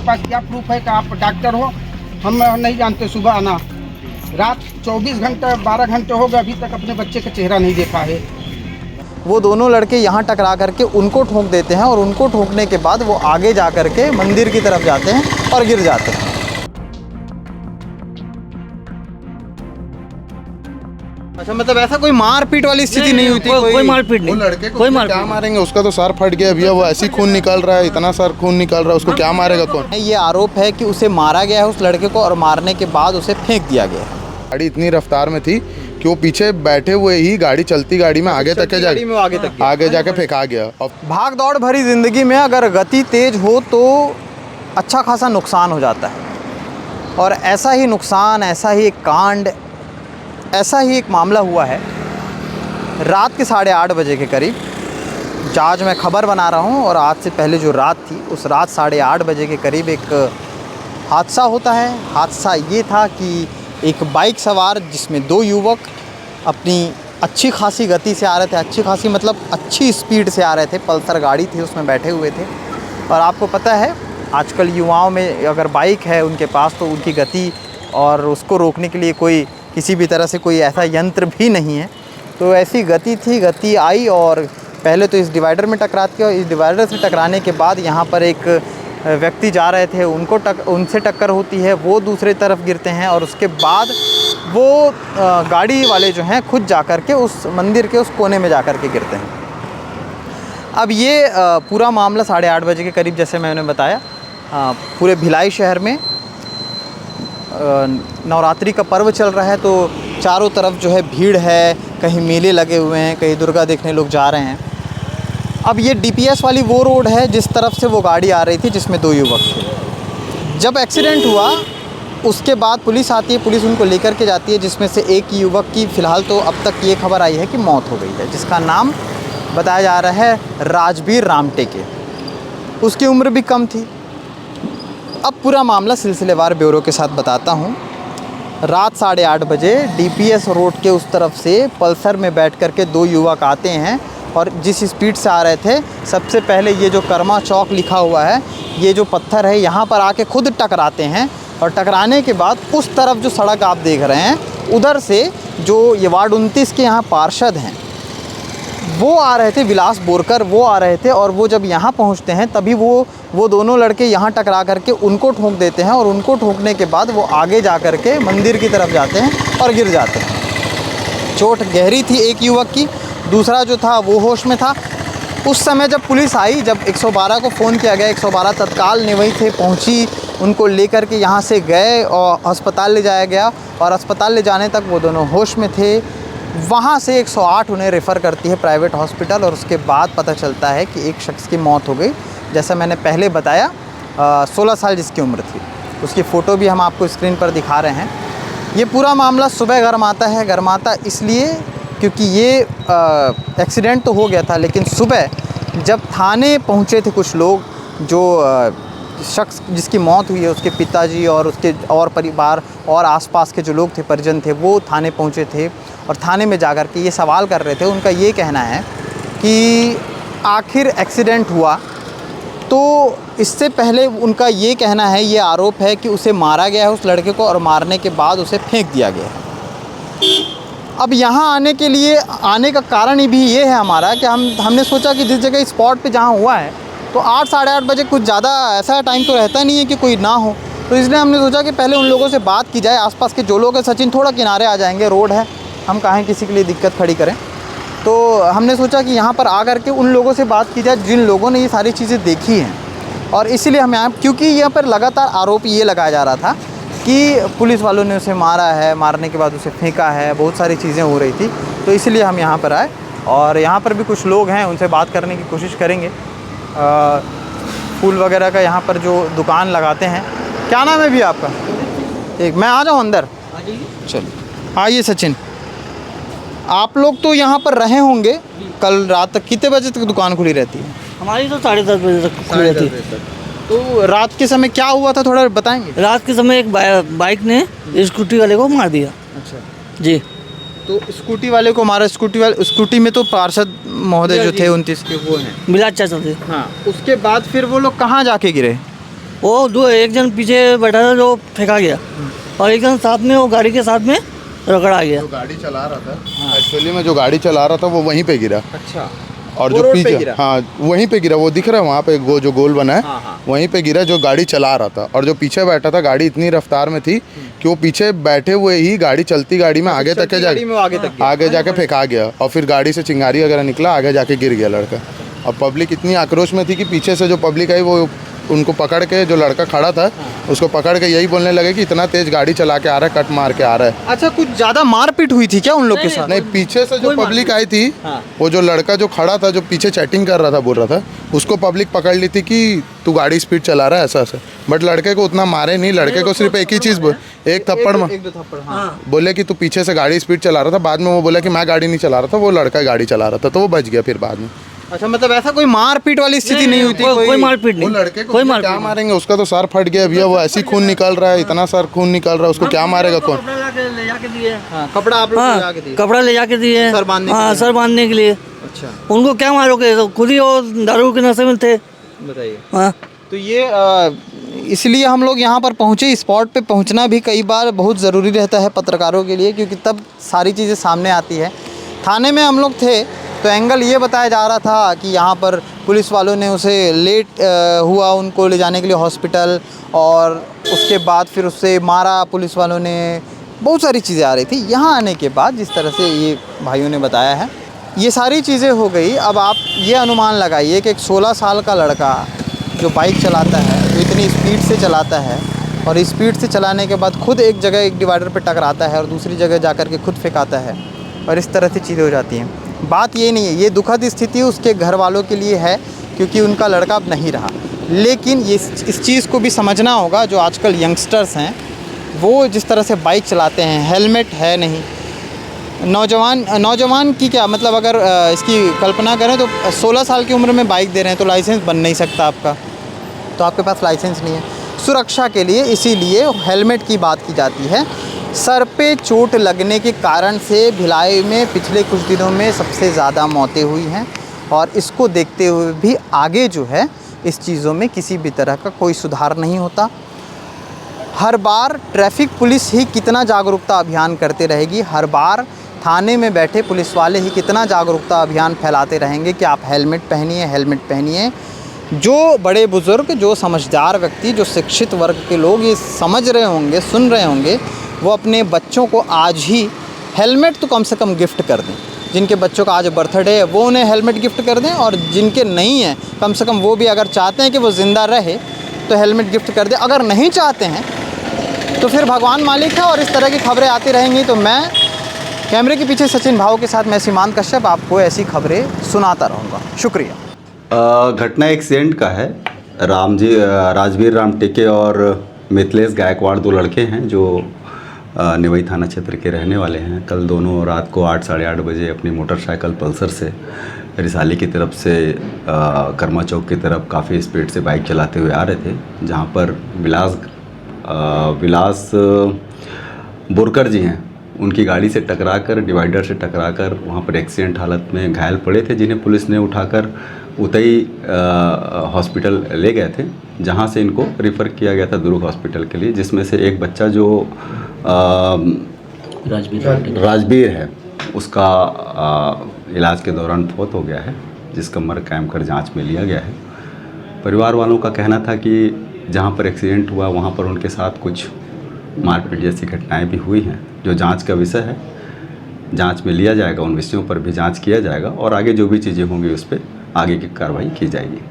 आपके पास क्या प्रूफ है कि आप डॉक्टर हो? हम नहीं जानते। सुबह आना, रात 24 घंटे 12 घंटे हो गए, अभी तक अपने बच्चे का चेहरा नहीं देखा है। वो दोनों लड़के यहाँ टकरा करके उनको ठोक देते हैं और उनको ठोकने के बाद वो आगे जा करके मंदिर की तरफ जाते हैं और गिर जाते हैं। अच्छा, मतलब ऐसा कोई मारपीट वाली स्थिति नहीं हुई थी? कोई मारपीट नहीं। वो लड़के को क्या मारेंगे? उसका तो सर फट गया भैया, वो ऐसी खून निकल रहा है, इतना सर खून निकल रहा है, उसको क्या मारेगा कौन? ये आरोप है कि उसे मारा गया है उस लड़के को, और मारने के बाद उसे फेंक दिया गया। गाड़ी इतनी रफ्तार में थी कि वो पीछे बैठे हुए ही गाड़ी चलती गाड़ी में आगे तक आगे जाके फेंका गया। भाग दौड़ भरी ज़िंदगी में अगर गति तेज हो तो अच्छा खासा नुकसान हो जाता है, और ऐसा ही नुकसान, ऐसा ही एक कांड, ऐसा ही एक मामला हुआ है रात के 8:30 बजे के करीब। आज मैं खबर बना रहा हूँ और आज से पहले जो रात थी, उस रात 8:30 बजे के करीब एक हादसा होता है। हादसा ये था कि एक बाइक सवार जिसमें 2 युवक अपनी अच्छी खासी गति से आ रहे थे, अच्छी खासी मतलब अच्छी स्पीड से आ रहे थे, पल्सर गाड़ी थी, उसमें बैठे हुए थे। और आपको पता है आजकल युवाओं में अगर बाइक है उनके पास तो उनकी गति और उसको रोकने के लिए कोई किसी भी तरह से कोई ऐसा यंत्र भी नहीं है। तो ऐसी गति थी, गति आई और पहले तो इस डिवाइडर में टकराती है, और इस डिवाइडर से टकराने के बाद यहाँ पर एक व्यक्ति जा रहे थे, उनसे टक्कर होती है, वो दूसरे तरफ गिरते हैं, और उसके बाद वो गाड़ी वाले जो हैं खुद जा कर के उस मंदिर के उस कोने में जा कर के गिरते हैं। अब ये पूरा मामला 8:30 बजे के करीब, जैसे मैंने बताया, पूरे भिलाई शहर में नवरात्रि का पर्व चल रहा है, तो चारों तरफ जो है भीड़ है, कहीं मेले लगे हुए हैं, कहीं दुर्गा देखने लोग जा रहे हैं। अब ये डीपीएस वाली वो रोड है जिस तरफ से वो गाड़ी आ रही थी जिसमें 2 युवक थे। जब एक्सीडेंट हुआ उसके बाद पुलिस आती है, पुलिस उनको लेकर के जाती है, जिसमें से एक युवक की फ़िलहाल तो अब तक ये खबर आई है कि मौत हो गई है, जिसका नाम बताया जा रहा है राजबीर रामटेके। उसकी उम्र भी कम थी। अब पूरा मामला सिलसिलेवार ब्यूरो के साथ बताता हूँ। रात 8:30 बजे डीपीएस रोड के उस तरफ से पल्सर में बैठ कर के 2 युवक आते हैं, और जिस स्पीड से आ रहे थे, सबसे पहले ये जो कर्मा चौक लिखा हुआ है, ये जो पत्थर है, यहाँ पर आके खुद टकराते हैं। और टकराने के बाद उस तरफ जो सड़क आप देख रहे हैं, उधर से जो ये वार्ड 29 के यहाँ पार्षद हैं वो आ रहे थे, विलास बोरकर, वो आ रहे थे, और वो जब यहाँ पहुँचते हैं तभी वो दोनों लड़के यहाँ टकरा करके उनको ठोक देते हैं, और उनको ठोकने के बाद वो आगे जा कर के मंदिर की तरफ जाते हैं और गिर जाते हैं। चोट गहरी थी एक युवक की, दूसरा जो था वो होश में था। उस समय जब पुलिस आई, जब 112 को फ़ोन किया गया, 112 तत्काल निवई थे, पहुंची, उनको लेकर के यहाँ से गए और अस्पताल ले जाया गया, और अस्पताल ले जाने तक वो दोनों होश में थे। वहाँ से 108 उन्हें रेफ़र करती है प्राइवेट हॉस्पिटल, और उसके बाद पता चलता है कि एक शख्स की मौत हो गई। जैसा मैंने पहले बताया, 16 साल जिसकी उम्र थी, उसकी फ़ोटो भी हम आपको स्क्रीन पर दिखा रहे हैं। ये पूरा मामला सुबह गरमाता है, गरमाता इसलिए क्योंकि ये एक्सीडेंट तो हो गया था, लेकिन सुबह जब थाने पहुँचे थे कुछ लोग, जो शख्स जिसकी मौत हुई है उसके पिताजी और उसके और परिवार और आसपास के जो लोग थे, परिजन थे, वो थाने पहुँचे थे, और थाने में जाकर के ये सवाल कर रहे थे। उनका ये कहना है कि आखिर एक्सीडेंट हुआ, तो इससे पहले उनका ये कहना है, ये आरोप है कि उसे मारा गया है उस लड़के को, और मारने के बाद उसे फेंक दिया गया है। अब यहाँ आने का कारण भी ये है हमारा कि हमने सोचा कि जिस जगह स्पॉट पे जहाँ हुआ है, तो 8 साढ़े 8 बजे कुछ ज़्यादा ऐसा टाइम तो रहता नहीं है कि कोई ना हो, तो इसलिए हमने सोचा कि पहले उन लोगों से बात की जाए। आसपास के जो लोग हैं, सचिन थोड़ा किनारे आ जाएंगे, रोड है, हम काहें किसी के लिए दिक्कत खड़ी करें। तो हमने सोचा कि यहाँ पर आ करके उन लोगों से बात की जाए जिन लोगों ने ये सारी चीज़ें देखी हैं, और इसीलिए हम यहाँ, क्योंकि यहाँ पर लगातार आरोप ये लगाया जा रहा था कि पुलिस वालों ने उसे मारा है, मारने के बाद उसे फेंका है, बहुत सारी चीज़ें हो रही थी, तो इसलिए हम यहाँ पर आए। और यहाँ पर भी कुछ लोग हैं, उनसे बात करने की कोशिश करेंगे। फूल वगैरह का यहाँ पर जो दुकान लगाते हैं, क्या नाम है भी आपका? एक मैं आ जाऊँ अंदर? चलिए आइए। सचिन, आप लोग तो यहाँ पर रहे होंगे कल रात तक, कितने बजे तक दुकान खुली रहती है? हमारी तो 10:30 बजे तक खुली रहती है। तो रात के समय क्या हुआ था, थोड़ा बताएंगे? रात के समय एक बाइक ने स्कूटी वाले को मार दिया। अच्छा जी। तो स्कूटी वाले को मारा, स्कूटी में तो पार्षद महोदय जो थे 29 के वो हैं, मिलाद चाचा थे। हाँ। उसके बाद फिर वो लोग कहाँ जाके गिरे? वो दो एक जन पीछे बैठा था जो फेंका गया और एक जन साथ में वो गाड़ी के साथ में रगड़ा गया। जो गाड़ी चला रहा था एक्चुअली में जो गाड़ी चला रहा था वो वहीं पे गिरा। अच्छा। और वो जो रोड पे पीछे गिरा? हाँ वहीं पे गिरा, वो दिख रहा है वहाँ पे वो जो गोल बना है वहीं पे गिरा जो गाड़ी चला रहा था। और जो पीछे बैठा था गाड़ी इतनी रफ्तार में थी कि वो पीछे बैठे हुए ही गाड़ी चलती गाड़ी में आगे तक आगे जाके फेंका गया और फिर गाड़ी से चिंगारी वगैरह निकला, आगे जाके गिर गया लड़का। अब पब्लिक इतनी आक्रोश में थी कि पीछे से जो पब्लिक आई वो उनको पकड़ के, जो लड़का खड़ा था उसको पकड़ के यही बोलने लगे कि इतना तेज गाड़ी चला के आ रहा है, कट मार के आ रहा है। अच्छा, कुछ ज्यादा मारपीट हुई थी क्या उन लोग के साथ? नहीं, पीछे से जो पब्लिक आई थी वो जो लड़का जो खड़ा था जो पीछे चैटिंग कर रहा था बोल रहा था, उसको पब्लिक पकड़ ली थी कि तू गाड़ी स्पीड चला रहा है ऐसा ऐसा। बट लड़के को उतना मारे नहीं, लड़के को सिर्फ एक ही चीज़ एक थप्पड़ बोले कि तू पीछे से गाड़ी स्पीड चला रहा था। बाद में वो बोला कि मैं गाड़ी नहीं चला रहा था, वो लड़का गाड़ी चला रहा था, तो वो बच गया फिर बाद में। अच्छा, मतलब ऐसा कोई मारपीट वाली स्थिति नहीं हुई थी? कोई मारपीट वो नहीं। लड़के को क्या मारेंगे, उसका तो सर फट गया भैया, वो ऐसी खून निकल रहा है, इतना सर खून निकल रहा है, उसको क्या मारेगा कौन? कपड़ा आप लोग ले जाके दिए? कपड़ा ले जाके दिए सर बांधने के लिए? सर बांधने के लिए। अच्छा, उनको क्या मारोगे, तो खुद ही वो दारू के नशे में थे। बताइए। हाँ, तो ये इसलिए हम लोग यहाँ पर पहुँचे। स्पॉट पे पहुँचना भी कई बार बहुत ज़रूरी रहता है पत्रकारों के लिए, क्योंकि तब सारी चीज़ें सामने आती है। थाने में हम लोग थे तो एंगल ये बताया जा रहा था कि यहाँ पर पुलिस वालों ने उसे लेट हुआ उनको ले जाने के लिए हॉस्पिटल, और उसके बाद फिर उससे मारा पुलिस वालों ने, बहुत सारी चीज़ें आ रही थी। यहाँ आने के बाद जिस तरह से ये भाइयों ने बताया है, ये सारी चीज़ें हो गई। अब आप ये अनुमान लगाइए कि एक 16 साल का लड़का जो बाइक चलाता है, जो इतनी स्पीड से चलाता है, और स्पीड से चलाने के बाद खुद एक जगह एक डिवाइडर पे टकराता है और दूसरी जगह जाकर के खुद फेंकाता है, और इस तरह से चीज़ें हो जाती हैं। बात ये नहीं है, ये दुखद स्थिति उसके घर वालों के लिए है क्योंकि उनका लड़का अब नहीं रहा। लेकिन ये इस चीज़ को भी समझना होगा, जो आजकल यंगस्टर्स हैं वो जिस तरह से बाइक चलाते हैं, हेलमेट है नहीं। नौजवान की क्या मतलब, अगर इसकी कल्पना करें तो 16 साल की उम्र में बाइक दे रहे हैं तो लाइसेंस बन नहीं सकता आपका, तो आपके पास लाइसेंस नहीं है। सुरक्षा के लिए इसीलिए हेलमेट की बात की जाती है। सर पे चोट लगने के कारण से भिलाई में पिछले कुछ दिनों में सबसे ज़्यादा मौतें हुई हैं, और इसको देखते हुए भी आगे जो है इस चीज़ों में किसी भी तरह का कोई सुधार नहीं होता। हर बार ट्रैफिक पुलिस ही कितना जागरूकता अभियान करते रहेगी, हर बार थाने में बैठे पुलिस वाले ही कितना जागरूकता अभियान फैलाते रहेंगे कि आप हेलमेट पहनिए, हेलमेट पहनिए। जो बड़े बुज़ुर्ग, जो समझदार व्यक्ति, जो शिक्षित वर्ग के लोग ये समझ रहे होंगे, सुन रहे होंगे, वो अपने बच्चों को आज ही हेलमेट तो कम से कम गिफ्ट कर दें। जिनके बच्चों का आज बर्थडे है वो उन्हें हेलमेट गिफ्ट कर दें, और जिनके नहीं है कम से कम वो भी अगर चाहते हैं कि वो ज़िंदा रहे तो हेलमेट गिफ्ट कर दें। अगर नहीं चाहते हैं तो फिर भगवान मालिक है, और इस तरह की खबरें आती रहेंगी। तो मैं कैमरे के पीछे सचिन भाव के साथ मैं सीमांत कश्यप आपको ऐसी खबरें सुनाता रहूँगा। शुक्रिया। घटना एक्सीडेंट का है। राजवीर राम टेके और मिथिलेश गायकवाड़ दो लड़के हैं जो निवई थाना क्षेत्र के रहने वाले हैं। कल दोनों रात को 8 साढ़े 8 बजे अपनी मोटरसाइकिल पल्सर से रिसाली की तरफ से कर्मा चौक की तरफ काफ़ी स्पीड से बाइक चलाते हुए आ रहे थे, जहां पर विलास बोरकर जी हैं, उनकी गाड़ी से टकराकर, डिवाइडर से टकराकर वहां पर एक्सीडेंट हालत में घायल पड़े थे, जिन्हें पुलिस ने उठाकर उतई हॉस्पिटल ले गए थे, जहां से इनको रेफ़र किया गया था दुर्ग हॉस्पिटल के लिए, जिसमें से एक बच्चा जो राजवीर है उसका इलाज के दौरान फौत हो गया है, जिसका मर्ग कायम कर जांच में लिया गया है। परिवार वालों का कहना था कि जहां पर एक्सीडेंट हुआ वहां पर उनके साथ कुछ मारपीट जैसी घटनाएं भी हुई हैं, जो जांच का विषय है। जांच में लिया जाएगा, उन विषयों पर भी जांच किया जाएगा, और आगे जो भी चीज़ें होंगी उस पर आगे की कार्रवाई की जाएगी।